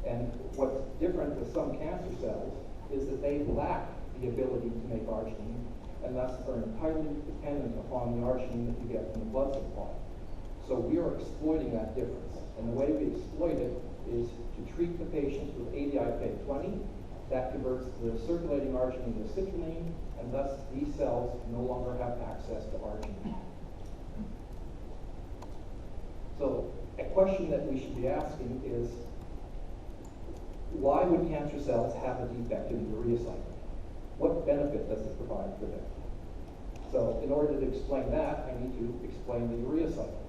And what's different with some cancer cells is that they lack the ability to make arginine, and thus are entirely dependent upon the arginine that you get from the blood supply. So we are exploiting that difference. And the way we exploit it is to treat the patient with ADI-PEG20. That converts the circulating arginine to citrulline, and thus these cells no longer have access to arginine. So a question that we should be asking is, why would cancer cells have a defect in the urea cycle? What benefit does it provide for them? So in order to explain that, I need to explain the urea cycle.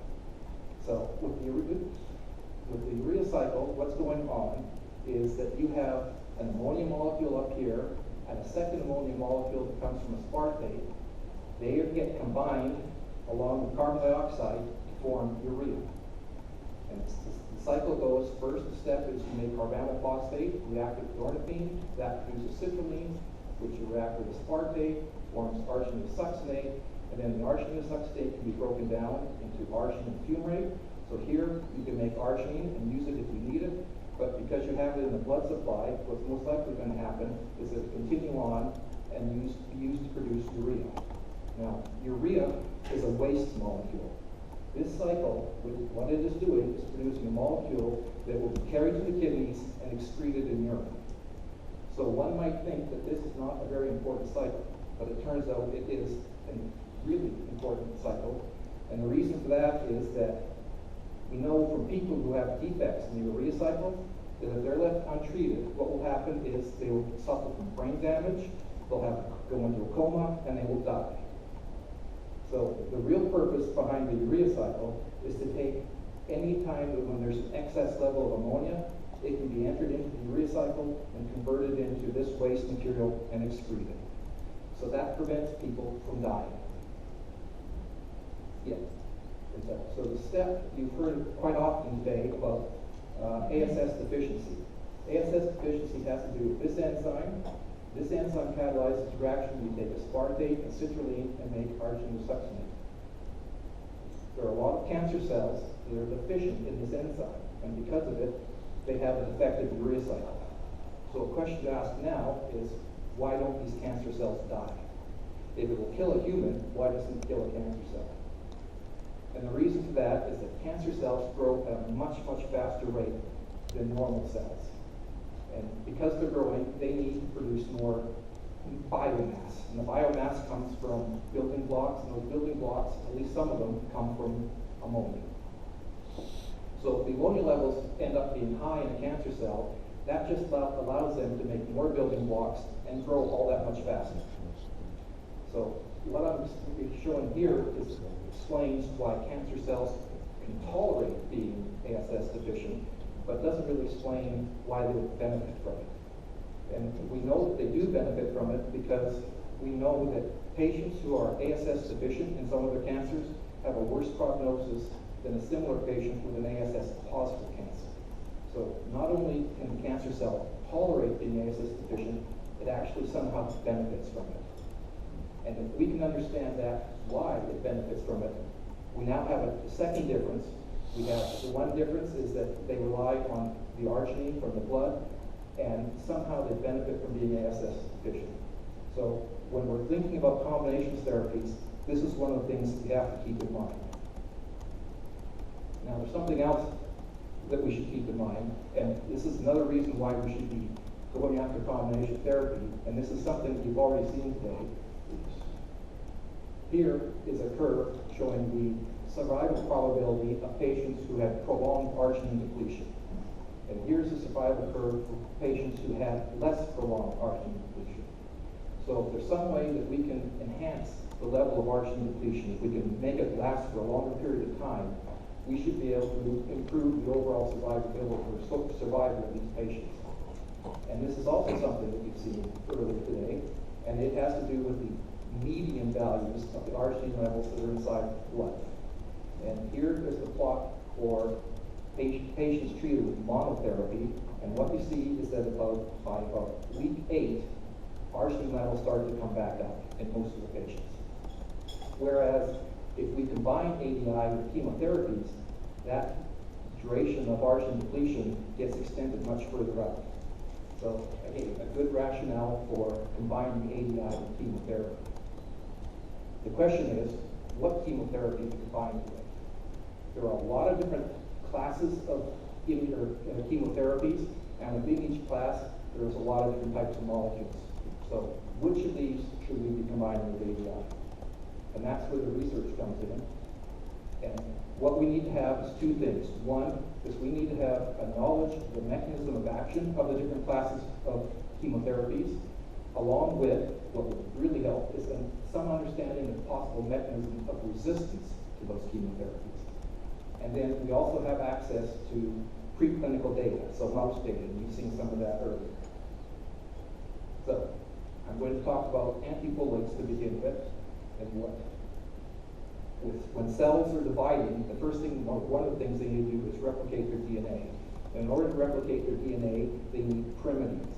So with the urea cycle, what's going on is that you have an ammonia molecule up here and a second ammonia molecule that comes from aspartate. They get combined along with carbon dioxide to form urea. And the cycle goes, first step is to make carbamylphosphate, react with ornithine, that produces citrulline, which you react with aspartate, forms arginine succinate, and then the arginine succinate can be broken down into arginine fumarate. So here you can make arginine and use it if you need it, but because you have it in the blood supply, what's most likely going to happen is that it continue on and be used to produce urea. Now, urea is a waste molecule. This cycle, what it is doing is producing a molecule that will be carried to the kidneys and excreted in urine. So one might think that this is not a very important cycle, but it turns out it is a really important cycle. And the reason for that is that we know from people who have defects in the urea cycle that if they're left untreated, what will happen is they will suffer from brain damage, they'll have to go into a coma, and they will die. So the real purpose behind the urea cycle is to take any time that when there's an excess level of ammonia, it can be entered into the urea cycle and converted into this waste material and excreted. So that prevents people from dying. Yeah. So the step you've heard quite often today about ASS deficiency. ASS deficiency has to do with this enzyme. This enzyme catalyzes the reaction. We take aspartate and citrulline and make arginine succinate. There are a lot of cancer cells that are deficient in this enzyme, and because of it, they have a defective urea cycle. So a question to ask now is, why don't these cancer cells die? If it will kill a human, why doesn't it kill a cancer cell? And the reason for that is that cancer cells grow at a much, much faster rate than normal cells. And because they're growing, they need to produce more biomass. And the biomass comes from building blocks, and those building blocks, at least some of them, come from ammonia. So if the ammonia levels end up being high in a cancer cell, that just allows them to make more building blocks and grow all that much faster. So what I'm showing here explains why cancer cells can tolerate being ASS deficient, but doesn't really explain why they would benefit from it. And we know that they do benefit from it because we know that patients who are ASS deficient in some of their cancers have a worse prognosis than a similar patient with an ASS positive cancer. So not only can the cancer cell tolerate being ASS deficient, it actually somehow benefits from it. And if we can understand that, why it benefits from it, we now have a second difference. We have the one difference is that they rely on the arginine from the blood, and somehow they benefit from being ASS deficient. So when we're thinking about combination therapies, this is one of the things we have to keep in mind. Now there's something else that we should keep in mind, and this is another reason why we should be going after combination therapy, and this is something that you've already seen today. Here is a curve showing the survival probability of patients who had prolonged arginine depletion. And here's the survival curve for patients who had less prolonged arginine depletion. So if there's some way that we can enhance the level of arginine depletion, if we can make it last for a longer period of time, we should be able to improve the overall survival of these patients. And this is also something that we've seen earlier today, and it has to do with the median values of the arginine levels that are inside blood. And here is the plot for patients treated with monotherapy, and what you see is that by about week 8, arginine levels started to come back up in most of the patients. Whereas if we combine ADI with chemotherapies, that duration of arginine depletion gets extended much further out. So again, a good rationale for combining ADI with chemotherapy. The question is, what chemotherapy to combine it with? There are a lot of different classes of chemotherapies, and within each class, there's a lot of different types of molecules. So which of these should we be combining with ADI? And that's where the research comes in. And what we need to have is two things. One is we need to have a knowledge of the mechanism of action of the different classes of chemotherapies, along with what would really help is some understanding of possible mechanism of resistance to those chemotherapies. And then we also have access to preclinical data, so mouse data, and you've seen some of that earlier. So I'm going to talk about antifolates to begin with, and when cells are dividing, the first thing, one of the things they need to do is replicate their DNA. And in order to replicate their DNA, they need pyrimidines.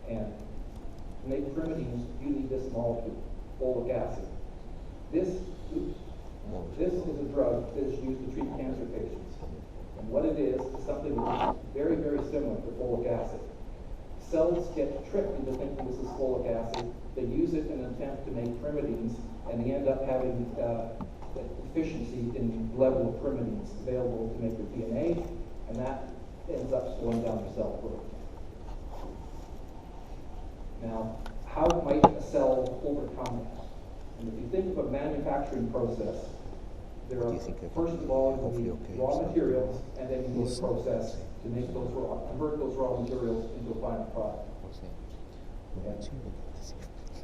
And to make pyrimidines, you need this molecule, folic acid. This is a drug that is used to treat cancer patients. And what it is something that is very, very similar to folic acid. Cells get tricked into thinking this is folic acid. They use it in an attempt to make pyrimidines, and they end up having deficiency in the level of pyrimidines available to make their DNA, and that ends up slowing down their cell growth. Now, how might a cell overcome that? And if you think of a manufacturing process, there are, first of all, you need raw materials, and then you need a process to make convert those raw materials into a final product.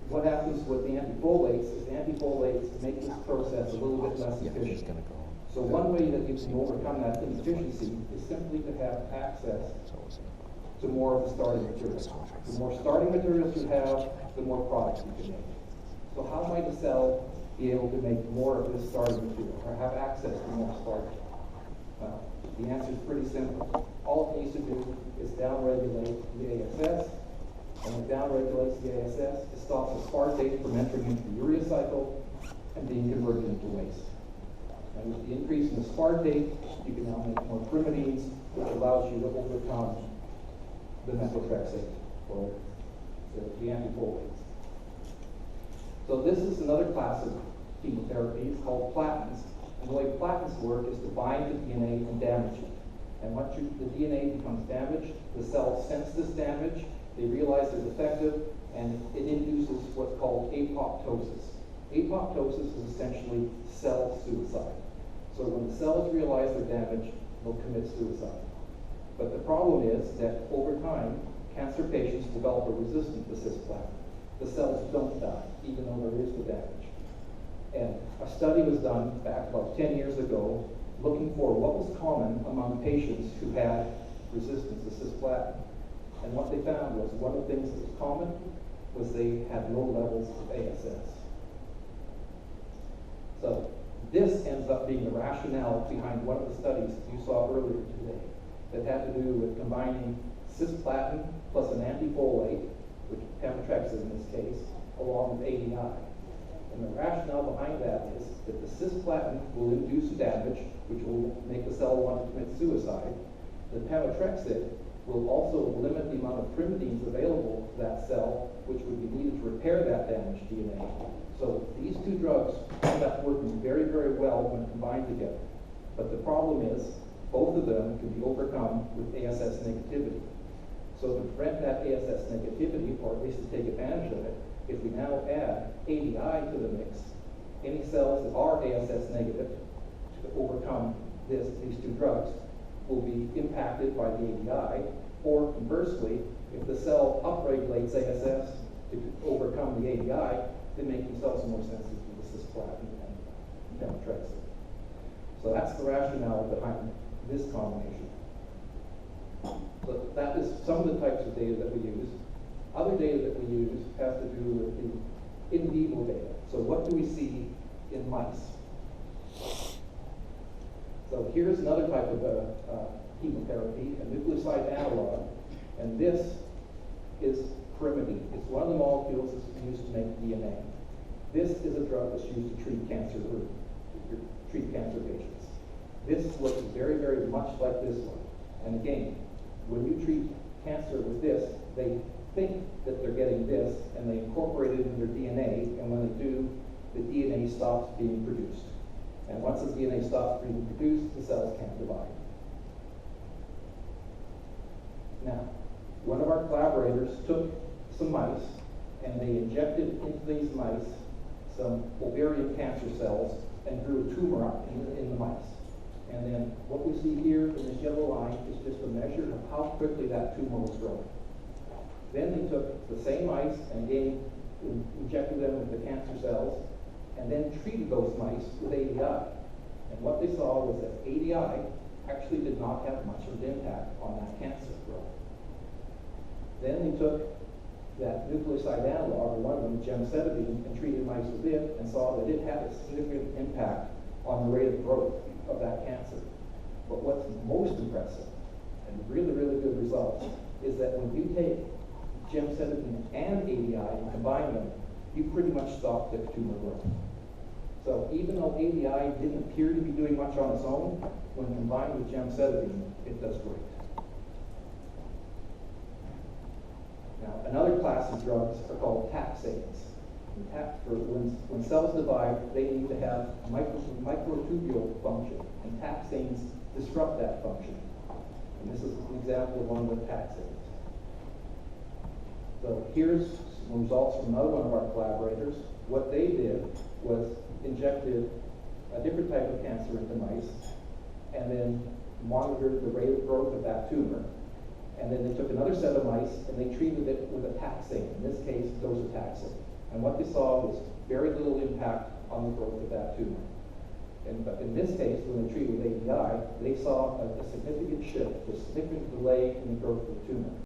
What happens with the antifolates is antifolates make this process a little bit less efficient. So one way that you can overcome that inefficiency is simply to have access to more of the starting materials. The more starting materials you have, the more products you can make. So how might a cell be able to make more of this starting material, or have access to more starch? Well, the answer is pretty simple. All it needs to do is downregulate the ASS. And when it downregulates the ASS, it stops aspartate from entering into the urea cycle and being converted into waste. And with the increase in aspartate, you can now make more pyrimidines, which allows you to overcome the methotrexate, or the antifolates. So this is another class of chemotherapy. It's called platins. And the way platins work is to bind the DNA and damage it. And once the DNA becomes damaged, the cells sense this damage, they realize it's effective, and it induces what's called apoptosis. Apoptosis is essentially cell suicide. So when the cells realize their damage, they'll commit suicide. But the problem is that over time, cancer patients develop a resistance to cisplatin. The cells don't die, even though there is the damage. And a study was done back about 10 years ago, looking for what was common among patients who had resistance to cisplatin. And what they found was one of the things that was common was they had low levels of ASS. So this ends up being the rationale behind one of the studies you saw earlier today that had to do with combining cisplatin plus an antifolate, which pemetrexed in this case, along with ADI. And the rationale behind that is that the cisplatin will induce damage, which will make the cell want to commit suicide. The pemetrexed will also limit the amount of pyrimidines available to that cell, which would be needed to repair that damaged DNA. So these two drugs end up working very, very well when combined together. But the problem is, both of them can be overcome with ASS negativity. So to prevent that ASS negativity, or at least to take advantage of it, if we now add ADI to the mix, any cells that are ASS negative to overcome these two drugs will be impacted by the ADI, or conversely, if the cell upregulates ASS to overcome the ADI, they make themselves more sensitive to the cisplatin and pemetrexed. So that's the rationale behind this combination. So that is some of the types of data that we use. Other data that we use has to do with the in vivo data. So what do we see in mice? So here's another type of chemotherapy, a nucleoside analog, and this is pyrimidine. It's one of the molecules that's used to make DNA. This is a drug that's used to treat cancer patients. This looks very, very much like this one. And again, when you treat cancer with this, they think that they're getting this, and they incorporate it in their DNA, and when they do, the DNA stops being produced. And once the DNA stops being produced, the cells can't divide. Now, one of our collaborators took some mice, and they injected into these mice some ovarian cancer cells and grew a tumor up in the mice. And then what we see here in this yellow line is just a measure of how quickly that tumor was growing. Then they took the same mice and injected them with the cancer cells, and then treated those mice with ADI. And what they saw was that ADI actually did not have much of an impact on that cancer growth. Then they took that nucleoside analog, or one of them, gemcitabine, and treated mice with it, and saw that it had a significant impact on the rate of growth of that cancer. But what's most impressive, and really, really good results, is that when you take gemcitabine and ADI and combine them, you pretty much stop the tumor growth. So even though ADI didn't appear to be doing much on its own, when combined with gemcitabine, it does great. Now, another class of drugs are called taxanes. When cells divide, they need to have a microtubule function, and taxanes disrupt that function. And this is an example of one of the taxanes. So here's some results from another one of our collaborators. What they did was injected a different type of cancer into mice, and then monitored the rate of growth of that tumor. And then they took another set of mice and they treated it with a taxane, in this case, docetaxel. And what they saw was very little impact on the growth of that tumor. But in this case, when they treated with ADI, they saw a significant shift, a significant delay in the growth of the tumor.